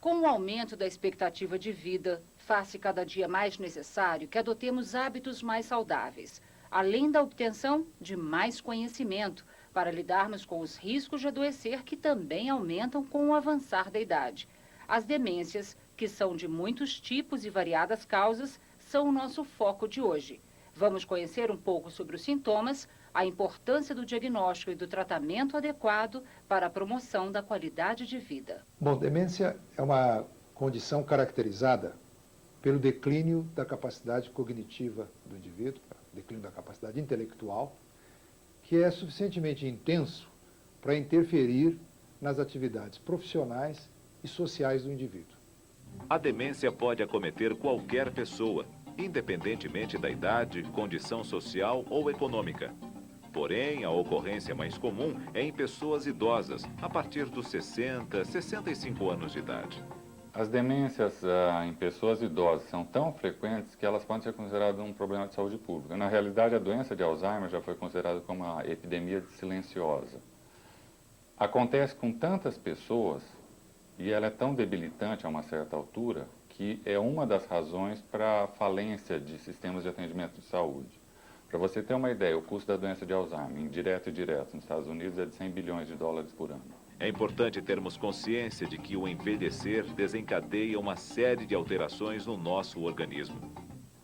Com o aumento da expectativa de vida, faz-se cada dia mais necessário que adotemos hábitos mais saudáveis, além da obtenção de mais conhecimento, para lidarmos com os riscos de adoecer que também aumentam com o avançar da idade. As demências, que são de muitos tipos e variadas causas, são o nosso foco de hoje. Vamos conhecer um pouco sobre os sintomas, a importância do diagnóstico e do tratamento adequado para a promoção da qualidade de vida. Bom, demência é uma condição caracterizada pelo declínio da capacidade cognitiva do indivíduo, declínio da capacidade intelectual, que é suficientemente intenso para interferir nas atividades profissionais e sociais do indivíduo. A demência pode acometer qualquer pessoa, independentemente da idade, condição social ou econômica. Porém, a ocorrência mais comum é em pessoas idosas, a partir dos 60, 65 anos de idade. As demências em pessoas idosas são tão frequentes que elas podem ser consideradas um problema de saúde pública. Na realidade, a doença de Alzheimer já foi considerada como uma epidemia silenciosa. Acontece com tantas pessoas e ela é tão debilitante a uma certa altura que é uma das razões para a falência de sistemas de atendimento de saúde. Para você ter uma ideia, o custo da doença de Alzheimer, indireto e direto, nos Estados Unidos é de 100 bilhões de dólares por ano. É importante termos consciência de que o envelhecer desencadeia uma série de alterações no nosso organismo.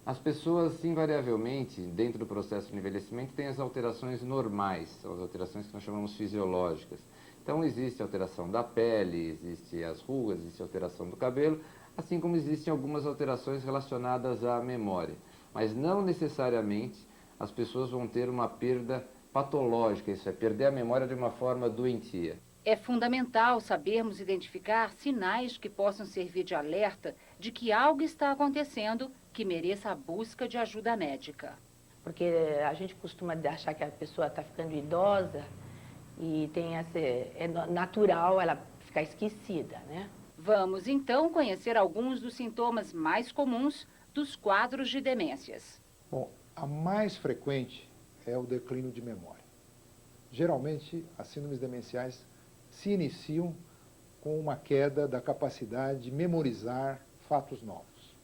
As pessoas, invariavelmente, dentro do processo de envelhecimento, têm as alterações normais, as alterações que nós chamamos fisiológicas. Então, existe alteração da pele, existe as rugas, existe alteração do cabelo, assim como existem algumas alterações relacionadas à memória. Mas não necessariamente as pessoas vão ter uma perda patológica, isso é, perder a memória de uma forma doentia. É fundamental sabermos identificar sinais que possam servir de alerta de que algo está acontecendo que mereça a busca de ajuda médica. Porque a gente costuma achar que a pessoa está ficando idosa e é natural ela ficar esquecida, né? Vamos então conhecer alguns dos sintomas mais comuns dos quadros de demências. Bom, a mais frequente é o declínio de memória. Geralmente, as síndromes demenciais se iniciam com uma queda da capacidade de memorizar fatos novos.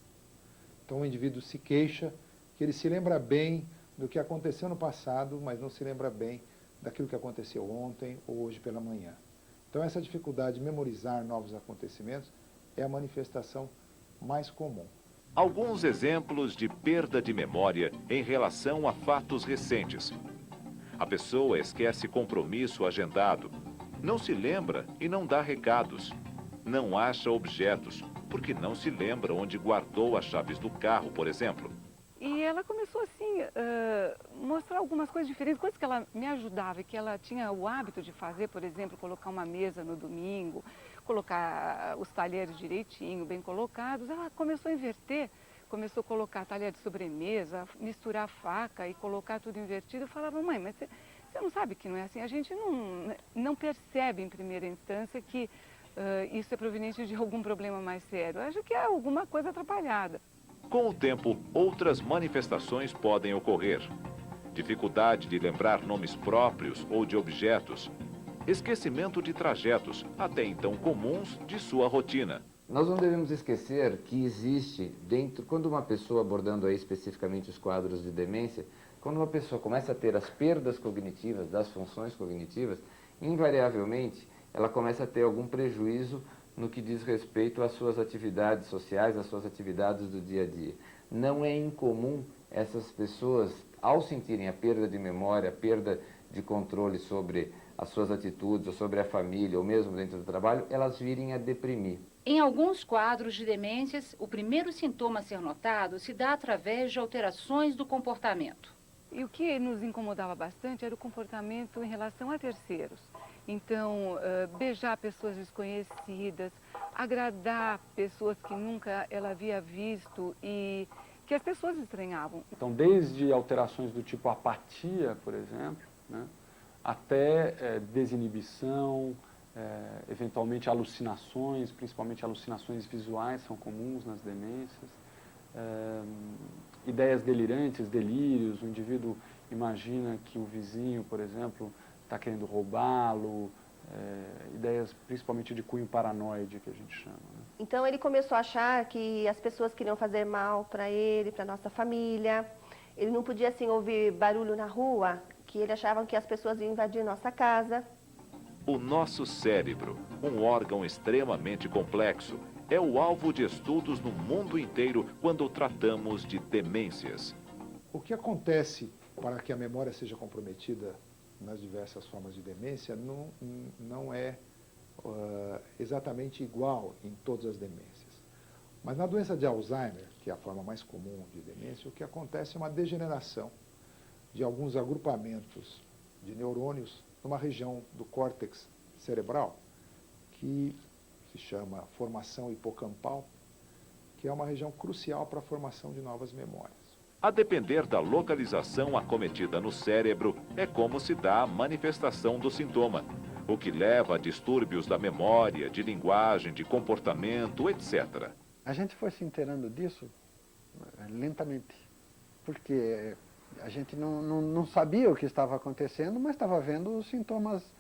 Então, o indivíduo se queixa que ele se lembra bem do que aconteceu no passado, mas não se lembra bem daquilo que aconteceu ontem ou hoje pela manhã. Então, essa dificuldade de memorizar novos acontecimentos é a manifestação mais comum. Alguns exemplos de perda de memória em relação a fatos recentes. A pessoa esquece compromisso agendado, não se lembra e não dá recados, não acha objetos, porque não se lembra onde guardou as chaves do carro, por exemplo. E ela começou assim, mostrar algumas coisas diferentes, coisas que ela me ajudava e que ela tinha o hábito de fazer, por exemplo, colocar uma mesa no domingo, colocar os talheres direitinho, bem colocados. Ela começou a inverter, começou a colocar talher de sobremesa, misturar faca e colocar tudo invertido. Eu falava, mãe, mas você não sabe que não é assim? A gente não percebe em primeira instância que isso é proveniente de algum problema mais sério. Eu acho que é alguma coisa atrapalhada. Com o tempo, outras manifestações podem ocorrer. Dificuldade de lembrar nomes próprios ou de objetos. Esquecimento de trajetos, até então comuns, de sua rotina. Nós não devemos esquecer que existe quando uma pessoa, abordando aí especificamente os quadros de demência, quando uma pessoa começa a ter as perdas cognitivas, das funções cognitivas, invariavelmente ela começa a ter algum prejuízo no que diz respeito às suas atividades sociais, às suas atividades do dia a dia. Não é incomum essas pessoas, ao sentirem a perda de memória, a perda de controle sobre as suas atitudes, ou sobre a família, ou mesmo dentro do trabalho, elas virem a deprimir. Em alguns quadros de demências, o primeiro sintoma a ser notado se dá através de alterações do comportamento. E o que nos incomodava bastante era o comportamento em relação a terceiros. Então, beijar pessoas desconhecidas, agradar pessoas que nunca ela havia visto e que as pessoas estranhavam. Então, desde alterações do tipo apatia, por exemplo, né, até desinibição, eventualmente alucinações, principalmente alucinações visuais são comuns nas demências, ideias delirantes, delírios, o indivíduo imagina que o vizinho, por exemplo, está querendo roubá-lo, ideias principalmente de cunho paranoide, que a gente chama, né? Então ele começou a achar que as pessoas queriam fazer mal para ele, para nossa família. Ele não podia assim ouvir barulho na rua, que ele achava que as pessoas iam invadir nossa casa. O nosso cérebro, um órgão extremamente complexo, é o alvo de estudos no mundo inteiro quando tratamos de demências. O que acontece para que a memória seja comprometida nas diversas formas de demência não é exatamente igual em todas as demências. Mas na doença de Alzheimer, que é a forma mais comum de demência, o que acontece é uma degeneração de alguns agrupamentos de neurônios numa região do córtex cerebral, que se chama formação hipocampal, que é uma região crucial para a formação de novas memórias. A depender da localização acometida no cérebro, é como se dá a manifestação do sintoma, o que leva a distúrbios da memória, de linguagem, de comportamento, etc. A gente foi se inteirando disso lentamente, porque a gente não sabia o que estava acontecendo, mas estava vendo os sintomas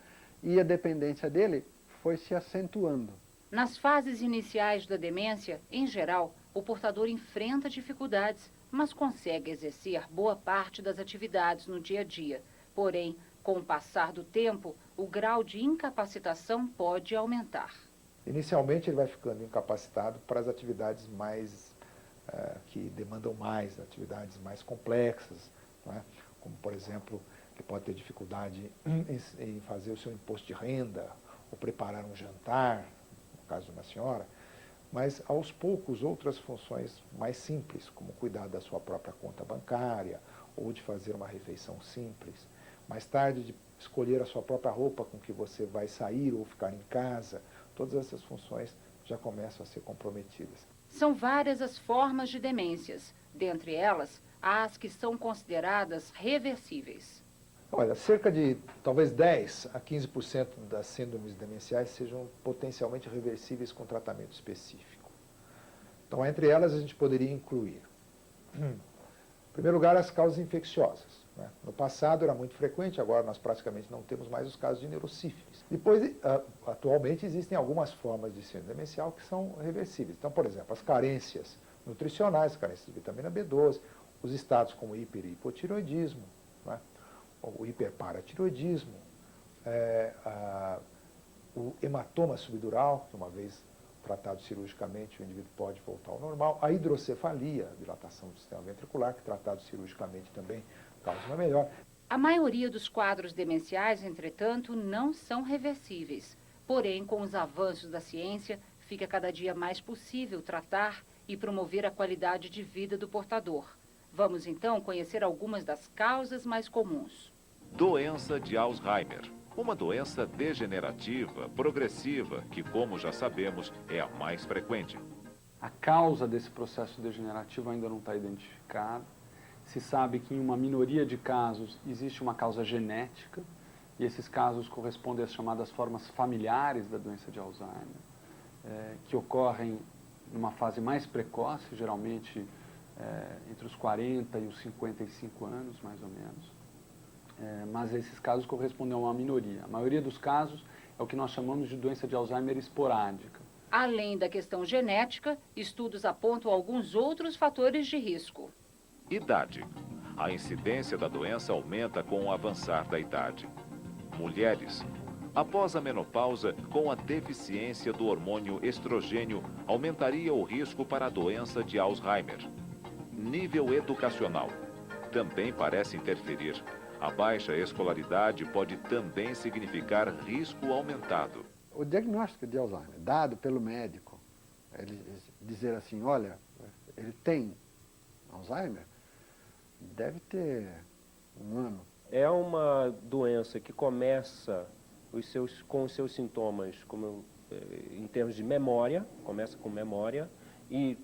e a dependência dele foi se acentuando. Nas fases iniciais da demência, em geral, o portador enfrenta dificuldades, mas consegue exercer boa parte das atividades no dia a dia. Porém, com o passar do tempo, o grau de incapacitação pode aumentar. Inicialmente ele vai ficando incapacitado para as atividades que demandam mais, atividades mais complexas, não é? Como, por exemplo, ele pode ter dificuldade em fazer o seu imposto de renda, ou preparar um jantar, no caso de uma senhora, mas aos poucos outras funções mais simples, como cuidar da sua própria conta bancária, ou de fazer uma refeição simples, mais tarde de escolher a sua própria roupa com que você vai sair ou ficar em casa, todas essas funções já começam a ser comprometidas. São várias as formas de demências, dentre elas, há as que são consideradas reversíveis. Olha, cerca de talvez 10 a 15% das síndromes demenciais sejam potencialmente reversíveis com tratamento específico. Então, entre elas, a gente poderia incluir, em primeiro lugar, as causas infecciosas. Né? No passado era muito frequente, agora nós praticamente não temos mais os casos de neurosífilis. Depois, atualmente, existem algumas formas de síndrome demencial que são reversíveis. Então, por exemplo, as carências nutricionais, carências de vitamina B12, os estados como hiper e hipotireoidismo, né? O hiperparatireoidismo, o hematoma subdural, que uma vez tratado cirurgicamente o indivíduo pode voltar ao normal, a hidrocefalia, a dilatação do sistema ventricular, que tratado cirurgicamente também causa uma melhora. A maioria dos quadros demenciais, entretanto, não são reversíveis. Porém, com os avanços da ciência, fica cada dia mais possível tratar e promover a qualidade de vida do portador. Vamos então conhecer algumas das causas mais comuns. Doença de Alzheimer. Uma doença degenerativa, progressiva, que, como já sabemos, é a mais frequente. A causa desse processo degenerativo ainda não está identificada. Se sabe que em uma minoria de casos existe uma causa genética, e esses casos correspondem às chamadas formas familiares da doença de Alzheimer, que ocorrem numa fase mais precoce, geralmente entre os 40 e os 55 anos, mais ou menos. Mas esses casos correspondem a uma minoria. A maioria dos casos é o que nós chamamos de doença de Alzheimer esporádica. Além da questão genética, estudos apontam alguns outros fatores de risco. Idade. A incidência da doença aumenta com o avançar da idade. Mulheres. Após a menopausa, com a deficiência do hormônio estrogênio, aumentaria o risco para a doença de Alzheimer. Nível educacional. Também parece interferir. A baixa escolaridade pode também significar risco aumentado. O diagnóstico de Alzheimer, dado pelo médico, ele dizer assim, olha, ele tem Alzheimer, deve ter 1 ano. É uma doença que começa com os seus sintomas em termos de memória, começa com memória, e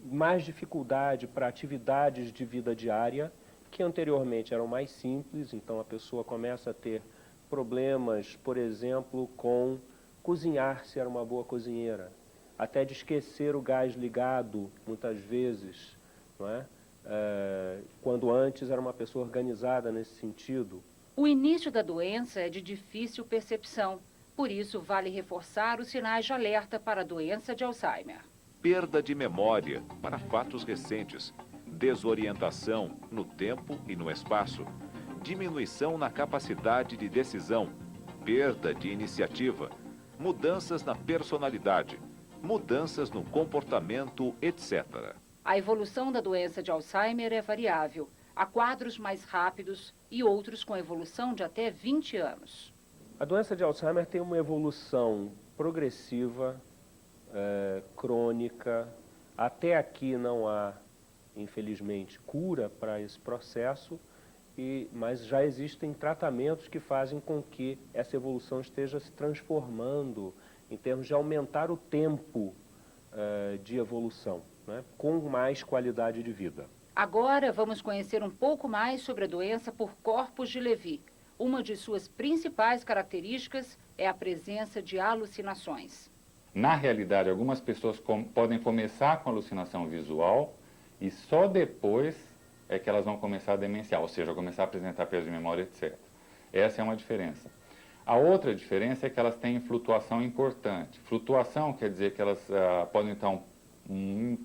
mais dificuldade para atividades de vida diária, que anteriormente eram mais simples, então a pessoa começa a ter problemas, por exemplo, com cozinhar, se era uma boa cozinheira, até de esquecer o gás ligado, muitas vezes, não é? Quando antes era uma pessoa organizada nesse sentido. O início da doença é de difícil percepção, Por isso, vale reforçar os sinais de alerta para a doença de Alzheimer. Perda de memória para fatos recentes, desorientação no tempo e no espaço, diminuição na capacidade de decisão, perda de iniciativa, mudanças na personalidade, mudanças no comportamento, etc. A evolução da doença de Alzheimer é variável. Há quadros mais rápidos e outros com evolução de até 20 anos. A doença de Alzheimer tem uma evolução progressiva, crônica. Até aqui não há, infelizmente, cura para esse processo, mas já existem tratamentos que fazem com que essa evolução esteja se transformando em termos de aumentar o tempo de evolução, né, com mais qualidade de vida. Agora vamos conhecer um pouco mais sobre a doença por corpos de Levy. Uma de suas principais características é a presença de alucinações. Na realidade, algumas pessoas podem começar com alucinação visual e só depois é que elas vão começar a demenciar, ou seja, começar a apresentar perda de memória, etc. Essa é uma diferença. A outra diferença é que elas têm flutuação importante. Flutuação quer dizer que elas podem estar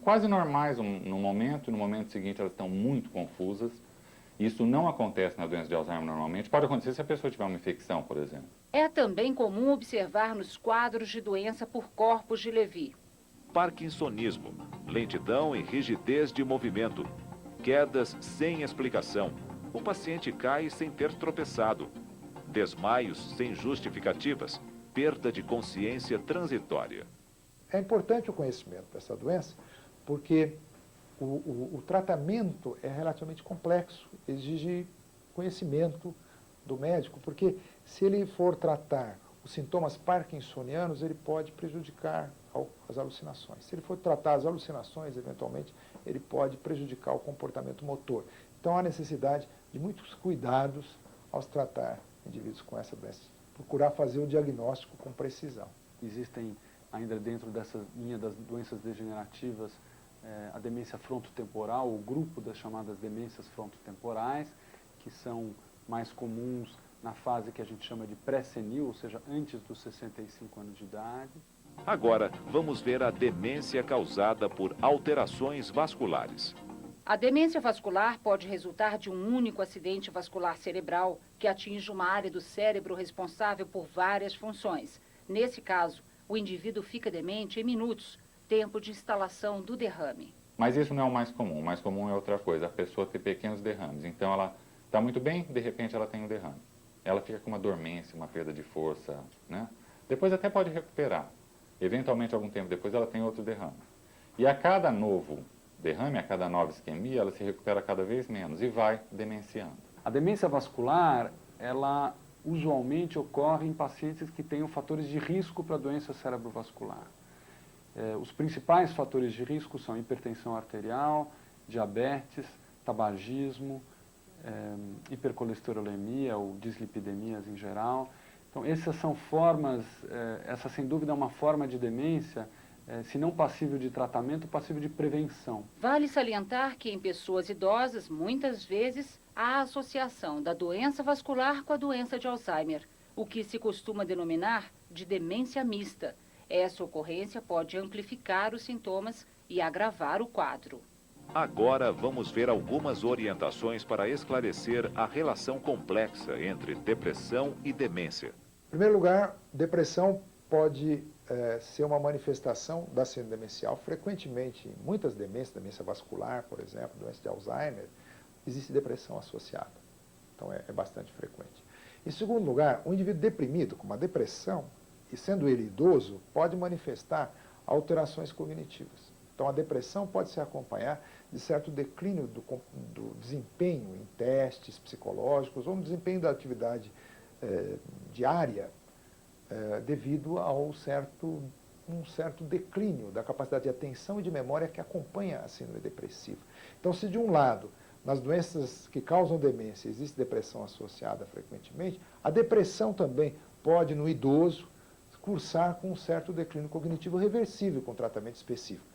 quase normais no momento seguinte elas estão muito confusas. Isso não acontece na doença de Alzheimer normalmente. Pode acontecer se a pessoa tiver uma infecção, por exemplo. É também comum observar nos quadros de doença por corpos de Levy. Parkinsonismo, lentidão e rigidez de movimento, quedas sem explicação. O paciente cai sem ter tropeçado. Desmaios sem justificativas, perda de consciência transitória. É importante o conhecimento dessa doença porque o tratamento é relativamente complexo, exige conhecimento do médico, porque se ele for tratar os sintomas parkinsonianos, ele pode prejudicar as alucinações. Se ele for tratar as alucinações, eventualmente, ele pode prejudicar o comportamento motor. Então, há necessidade de muitos cuidados ao tratar indivíduos com essa doença. Procurar fazer o diagnóstico com precisão. Existem ainda dentro dessa linha das doenças degenerativas a demência frontotemporal, o grupo das chamadas demências frontotemporais, que são mais comuns na fase que a gente chama de pré-senil, ou seja, antes dos 65 anos de idade. Agora, vamos ver a demência causada por alterações vasculares. A demência vascular pode resultar de um único acidente vascular cerebral que atinge uma área do cérebro responsável por várias funções. Nesse caso, o indivíduo fica demente em minutos, tempo de instalação do derrame. Mas isso não é o mais comum. O mais comum é outra coisa, a pessoa ter pequenos derrames. Então ela está muito bem, de repente ela tem um derrame. Ela fica com uma dormência, uma perda de força, né? Depois até pode recuperar. Eventualmente, algum tempo depois, ela tem outro derrame. E a cada novo derrame, a cada nova isquemia, ela se recupera cada vez menos e vai demenciando. A demência vascular, ela usualmente ocorre em pacientes que tenham fatores de risco para a doença cerebrovascular. Os principais fatores de risco são hipertensão arterial, diabetes, tabagismo, hipercolesterolemia ou dislipidemias em geral. Então, essas são formas, essa sem dúvida é uma forma de demência, se não passível de tratamento, passível de prevenção. Vale salientar que em pessoas idosas, muitas vezes, há associação da doença vascular com a doença de Alzheimer, o que se costuma denominar de demência mista. Essa ocorrência pode amplificar os sintomas e agravar o quadro. Agora vamos ver algumas orientações para esclarecer a relação complexa entre depressão e demência. Em primeiro lugar, depressão pode ser uma manifestação da síndrome demencial. Frequentemente, em muitas demências, demência vascular, por exemplo, doença de Alzheimer, existe depressão associada. Então, é bastante frequente. Em segundo lugar, um indivíduo deprimido, com uma depressão, e sendo ele idoso, pode manifestar alterações cognitivas. Então, a depressão pode se acompanhar de certo declínio do desempenho em testes psicológicos ou no desempenho da atividade diária devido a um certo declínio da capacidade de atenção e de memória que acompanha a síndrome depressiva. Então, se de um lado, nas doenças que causam demência, existe depressão associada frequentemente, a depressão também pode, no idoso, cursar com um certo declínio cognitivo reversível com tratamento específico.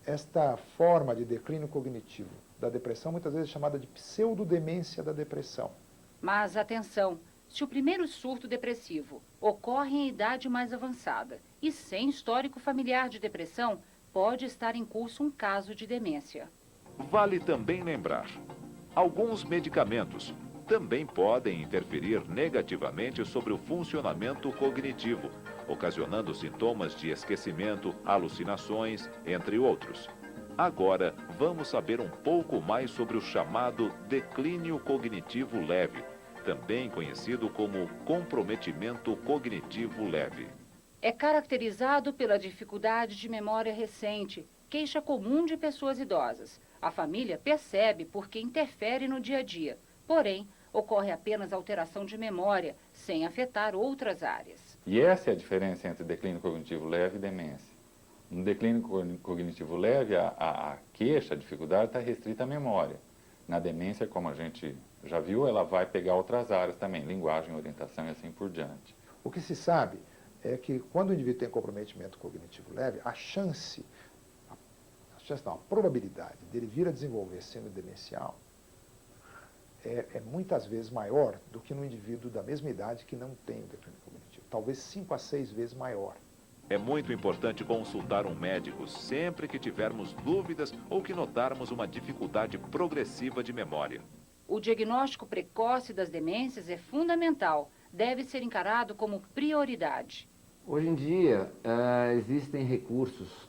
Esta forma de declínio cognitivo da depressão muitas vezes é chamada de pseudodemência da depressão. Mas atenção, Se o primeiro surto depressivo ocorre em idade mais avançada e sem histórico familiar de depressão, pode estar em curso um caso de demência. Vale também lembrar, alguns medicamentos também podem interferir negativamente sobre o funcionamento cognitivo, ocasionando sintomas de esquecimento, alucinações, entre outros. Agora, vamos saber um pouco mais sobre o chamado declínio cognitivo leve, também conhecido como comprometimento cognitivo leve. É caracterizado pela dificuldade de memória recente, queixa comum de pessoas idosas. A família percebe porque interfere no dia a dia, porém, ocorre apenas alteração de memória, sem afetar outras áreas. E essa é a diferença entre declínio cognitivo leve e demência. No declínio cognitivo leve, a queixa, a dificuldade está restrita à memória. Na demência, como a gente já viu, ela vai pegar outras áreas também, linguagem, orientação e assim por diante. O que se sabe é que quando o indivíduo tem comprometimento cognitivo leve, a probabilidade dele vir a desenvolver síndrome demencial é muitas vezes maior do que no indivíduo da mesma idade que não tem o declínio cognitivo. Talvez 5 a 6 vezes maior. É muito importante consultar um médico sempre que tivermos dúvidas ou que notarmos uma dificuldade progressiva de memória. O diagnóstico precoce das demências é fundamental, deve ser encarado como prioridade. Hoje em dia, existem recursos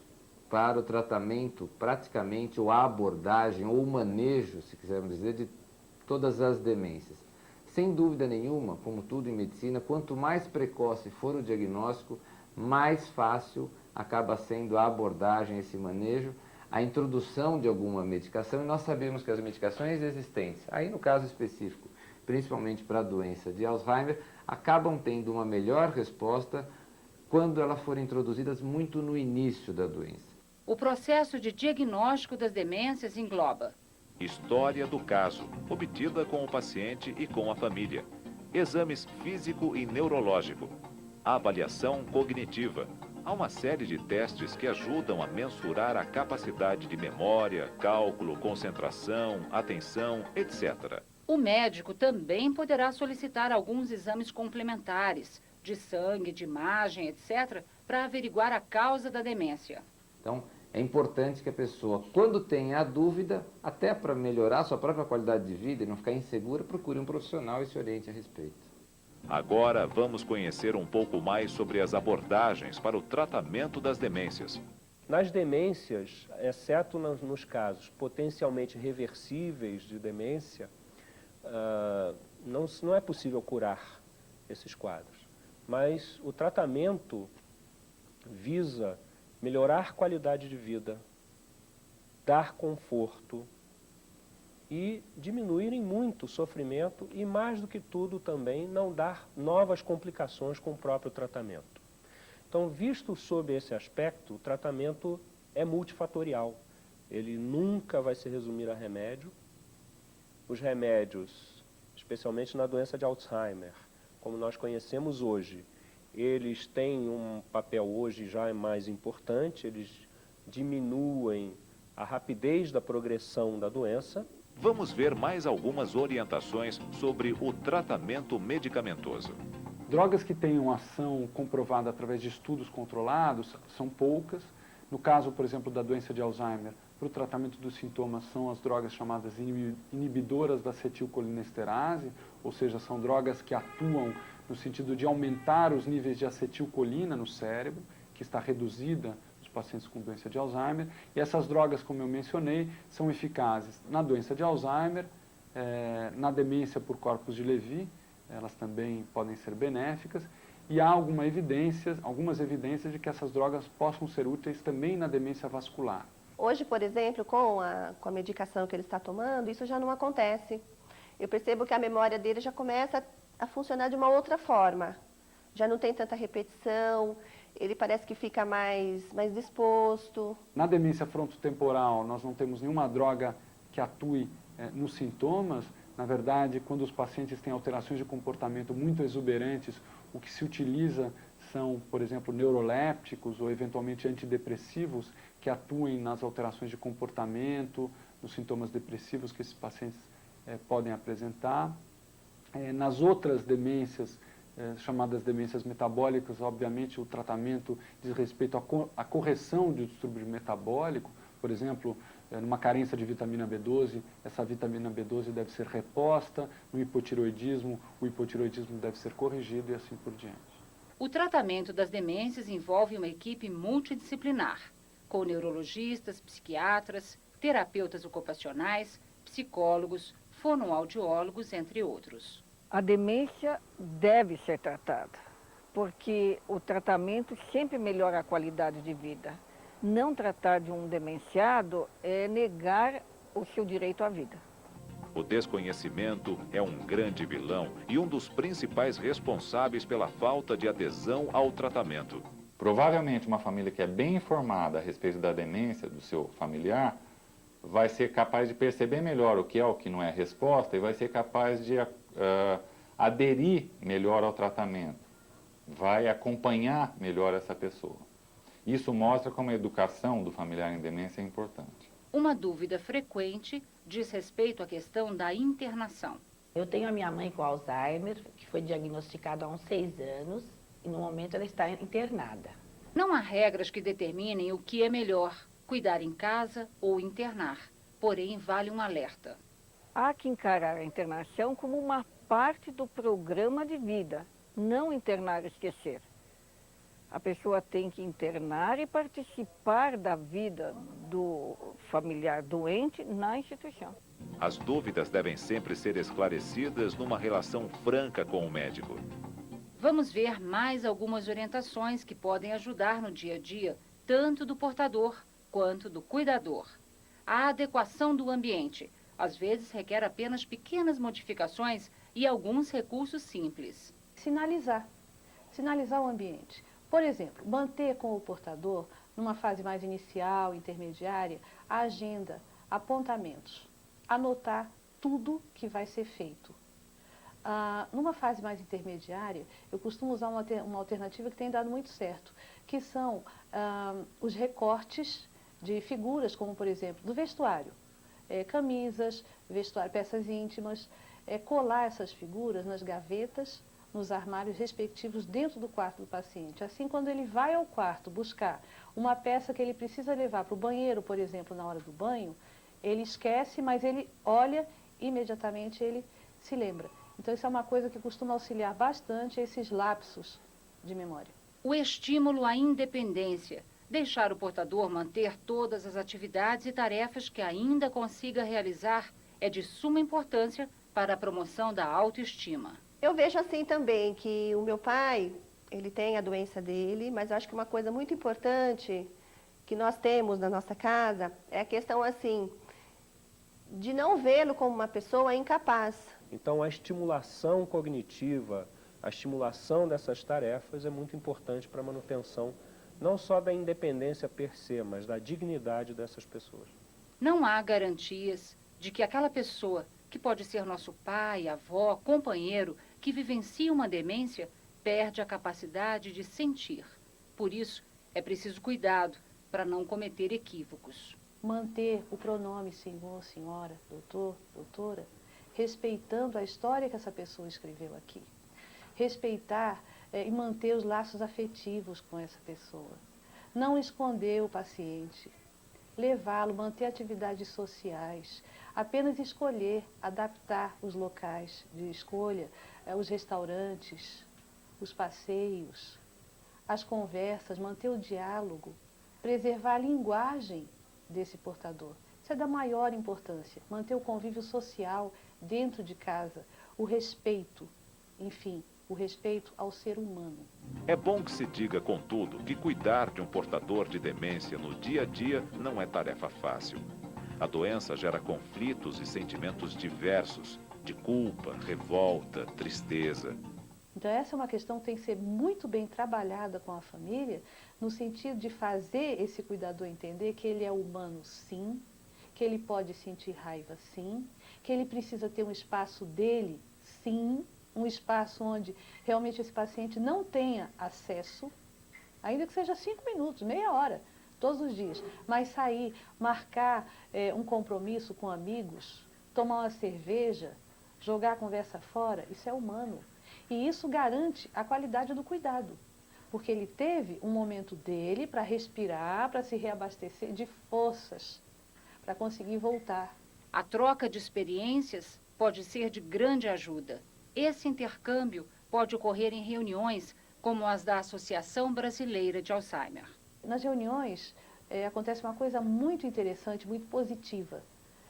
para o tratamento, praticamente, ou a abordagem, ou o manejo, se quisermos dizer, de todas as demências. Sem dúvida nenhuma, como tudo em medicina, quanto mais precoce for o diagnóstico, mais fácil acaba sendo a abordagem, esse manejo, a introdução de alguma medicação, e nós sabemos que as medicações existentes, aí no caso específico, principalmente para a doença de Alzheimer, acabam tendo uma melhor resposta quando elas forem introduzidas muito no início da doença. O processo de diagnóstico das demências engloba História do caso, obtida com o paciente e com a família. Exames físico e neurológico. Avaliação cognitiva. Há uma série de testes que ajudam a mensurar a capacidade de memória, cálculo, concentração, atenção, etc. O médico também poderá solicitar alguns exames complementares, de sangue, de imagem, etc., para averiguar a causa da demência. Então, é importante que a pessoa, quando tenha a dúvida, até para melhorar a sua própria qualidade de vida e não ficar insegura, procure um profissional e se oriente a respeito. Agora vamos conhecer um pouco mais sobre as abordagens para o tratamento das demências. Nas demências, exceto nos casos potencialmente reversíveis de demência, não é possível curar esses quadros. Mas o tratamento visa melhorar a qualidade de vida, dar conforto e diminuir em muito o sofrimento e, mais do que tudo, também não dar novas complicações com o próprio tratamento. Então, visto sob esse aspecto, o tratamento é multifatorial. Ele nunca vai se resumir a remédio. Os remédios, especialmente na doença de Alzheimer, como nós conhecemos hoje, eles têm um papel hoje já mais importante, eles diminuem a rapidez da progressão da doença. Vamos ver mais algumas orientações sobre o tratamento medicamentoso. Drogas que tenham ação comprovada através de estudos controlados são poucas. No caso, por exemplo, da doença de Alzheimer, para o tratamento dos sintomas são as drogas chamadas inibidoras da acetilcolinesterase, ou seja, são drogas que atuam no sentido de aumentar os níveis de acetilcolina no cérebro, que está reduzida nos pacientes com doença de Alzheimer. E essas drogas, como eu mencionei, são eficazes na doença de Alzheimer, na demência por corpus de Levy, elas também podem ser benéficas, e há algumas evidências de que essas drogas possam ser úteis também na demência vascular. Hoje, por exemplo, com a medicação que ele está tomando, isso já não acontece. Eu percebo que a memória dele já começa a funcionar de uma outra forma. Já não tem tanta repetição, ele parece que fica mais disposto. Na demência frontotemporal, nós não temos nenhuma droga que atue nos sintomas. Na verdade, quando os pacientes têm alterações de comportamento muito exuberantes, o que se utiliza são, por exemplo, neurolépticos ou eventualmente antidepressivos que atuem nas alterações de comportamento, nos sintomas depressivos que esses pacientes podem apresentar. Nas outras demências, chamadas demências metabólicas, obviamente o tratamento diz respeito à correção do distúrbio metabólico. Por exemplo, numa carência de vitamina B12, essa vitamina B12 deve ser reposta. No hipotireoidismo, o hipotireoidismo deve ser corrigido e assim por diante. O tratamento das demências envolve uma equipe multidisciplinar, com neurologistas, psiquiatras, terapeutas ocupacionais, psicólogos, fonoaudiólogos, entre outros. A demência deve ser tratada, porque o tratamento sempre melhora a qualidade de vida. Não tratar de um demenciado é negar o seu direito à vida. O desconhecimento é um grande vilão e um dos principais responsáveis pela falta de adesão ao tratamento. Provavelmente uma família que é bem informada a respeito da demência do seu familiar vai ser capaz de perceber melhor o que é o que não é resposta e vai ser capaz de aderir melhor ao tratamento, vai acompanhar melhor essa pessoa. Isso mostra como a educação do familiar em demência é importante. Uma dúvida frequente diz respeito à questão da internação. Eu tenho a minha mãe com Alzheimer, que foi diagnosticada há uns 6 anos, e no momento ela está internada. Não há regras que determinem o que é melhor, cuidar em casa ou internar. Porém, vale um alerta. Há que encarar a internação como uma parte do programa de vida, não internar e esquecer. A pessoa tem que internar e participar da vida do familiar doente na instituição. As dúvidas devem sempre ser esclarecidas numa relação franca com o médico. Vamos ver mais algumas orientações que podem ajudar no dia a dia, tanto do portador quanto do cuidador. A adequação do ambiente, às vezes requer apenas pequenas modificações e alguns recursos simples. Sinalizar o ambiente. Por exemplo, manter com o portador, numa fase mais inicial, intermediária, a agenda, apontamentos, anotar tudo que vai ser feito. Numa fase mais intermediária, eu costumo usar uma alternativa que tem dado muito certo, que são os recortes de figuras, como por exemplo, do vestuário, camisas, vestuário, peças íntimas, colar essas figuras nas gavetas, nos armários respectivos dentro do quarto do paciente. Assim, quando ele vai ao quarto buscar uma peça que ele precisa levar para o banheiro, por exemplo, na hora do banho, ele esquece, mas ele olha e imediatamente ele se lembra. Então, isso é uma coisa que costuma auxiliar bastante esses lapsos de memória. O estímulo à independência. Deixar o portador manter todas as atividades e tarefas que ainda consiga realizar é de suma importância para a promoção da autoestima. Eu vejo assim também que o meu pai, ele tem a doença dele, mas eu acho que uma coisa muito importante que nós temos na nossa casa é a questão assim, de não vê-lo como uma pessoa incapaz. Então a estimulação cognitiva, a estimulação dessas tarefas é muito importante para a manutenção não só da independência per se, mas da dignidade dessas pessoas. Não há garantias de que aquela pessoa, que pode ser nosso pai, avó, companheiro, que vivencia uma demência, perde a capacidade de sentir. Por isso, é preciso cuidado para não cometer equívocos. Manter o pronome senhor, senhora, doutor, doutora, respeitando a história que essa pessoa escreveu aqui. Respeitar e manter os laços afetivos com essa pessoa. Não esconder o paciente. Levá-lo, manter atividades sociais. Apenas escolher, adaptar os locais de escolha, os restaurantes, os passeios, as conversas, manter o diálogo, preservar a linguagem desse portador. Isso é da maior importância. Manter o convívio social dentro de casa, o respeito, enfim, o respeito ao ser humano. É bom que se diga, contudo, que cuidar de um portador de demência no dia a dia não é tarefa fácil. A doença gera conflitos e sentimentos diversos, de culpa, revolta, tristeza. Então essa é uma questão que tem que ser muito bem trabalhada com a família, no sentido de fazer esse cuidador entender que ele é humano sim, que ele pode sentir raiva sim, que ele precisa ter um espaço dele sim, um espaço onde realmente esse paciente não tenha acesso, ainda que seja 5 minutos, meia hora, todos os dias, mas sair, marcar um compromisso com amigos, tomar uma cerveja, jogar a conversa fora, isso é humano. E isso garante a qualidade do cuidado, porque ele teve um momento dele para respirar, para se reabastecer de forças, para conseguir voltar. A troca de experiências pode ser de grande ajuda. Esse intercâmbio pode ocorrer em reuniões como as da Associação Brasileira de Alzheimer. Nas reuniões acontece uma coisa muito interessante, muito positiva.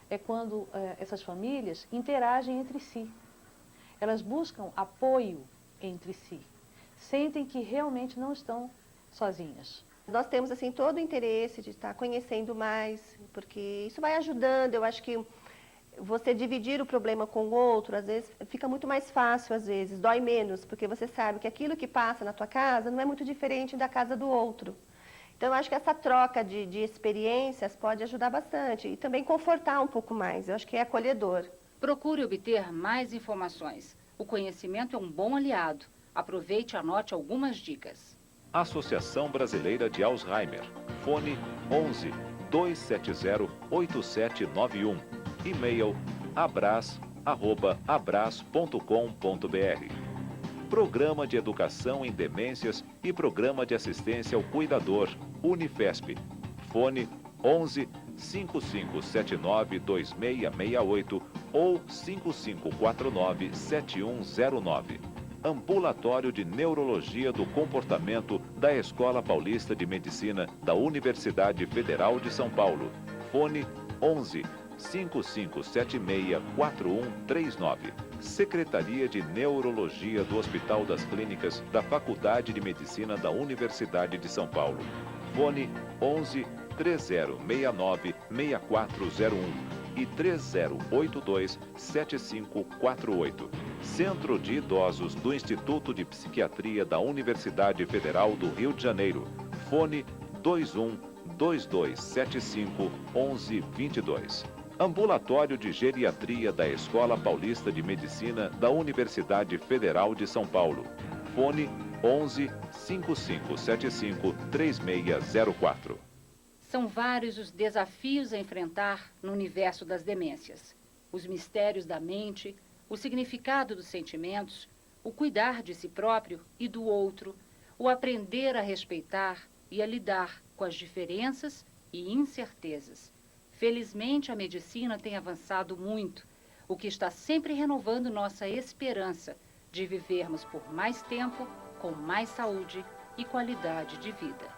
É quando essas famílias interagem entre si. Elas buscam apoio entre si. Sentem que realmente não estão sozinhas. Nós temos assim todo o interesse de estar conhecendo mais, porque isso vai ajudando. Eu acho que você dividir o problema com o outro, às vezes, fica muito mais fácil, às vezes, dói menos, porque você sabe que aquilo que passa na tua casa não é muito diferente da casa do outro. Então, eu acho que essa troca de experiências pode ajudar bastante e também confortar um pouco mais. Eu acho que é acolhedor. Procure obter mais informações. O conhecimento é um bom aliado. Aproveite e anote algumas dicas. Associação Brasileira de Alzheimer. Fone 11 270 8791. E-mail abras@abras.com.br. Programa de Educação em Demências e Programa de Assistência ao Cuidador, Unifesp. Fone 11 5579 2668 ou 5549 7109. Ambulatório de Neurologia do Comportamento da Escola Paulista de Medicina da Universidade Federal de São Paulo. Fone 11 5576 4139. Secretaria de Neurologia do Hospital das Clínicas da Faculdade de Medicina da Universidade de São Paulo. Fone 11 3069 6401 e 3082 7548. Centro de Idosos do Instituto de Psiquiatria da Universidade Federal do Rio de Janeiro. Fone 21 2275 1122. Ambulatório de Geriatria da Escola Paulista de Medicina da Universidade Federal de São Paulo. Fone 11 5575 3604. São vários os desafios a enfrentar no universo das demências. Os mistérios da mente, o significado dos sentimentos, o cuidar de si próprio e do outro, o aprender a respeitar e a lidar com as diferenças e incertezas. Felizmente, a medicina tem avançado muito, o que está sempre renovando nossa esperança de vivermos por mais tempo, com mais saúde e qualidade de vida.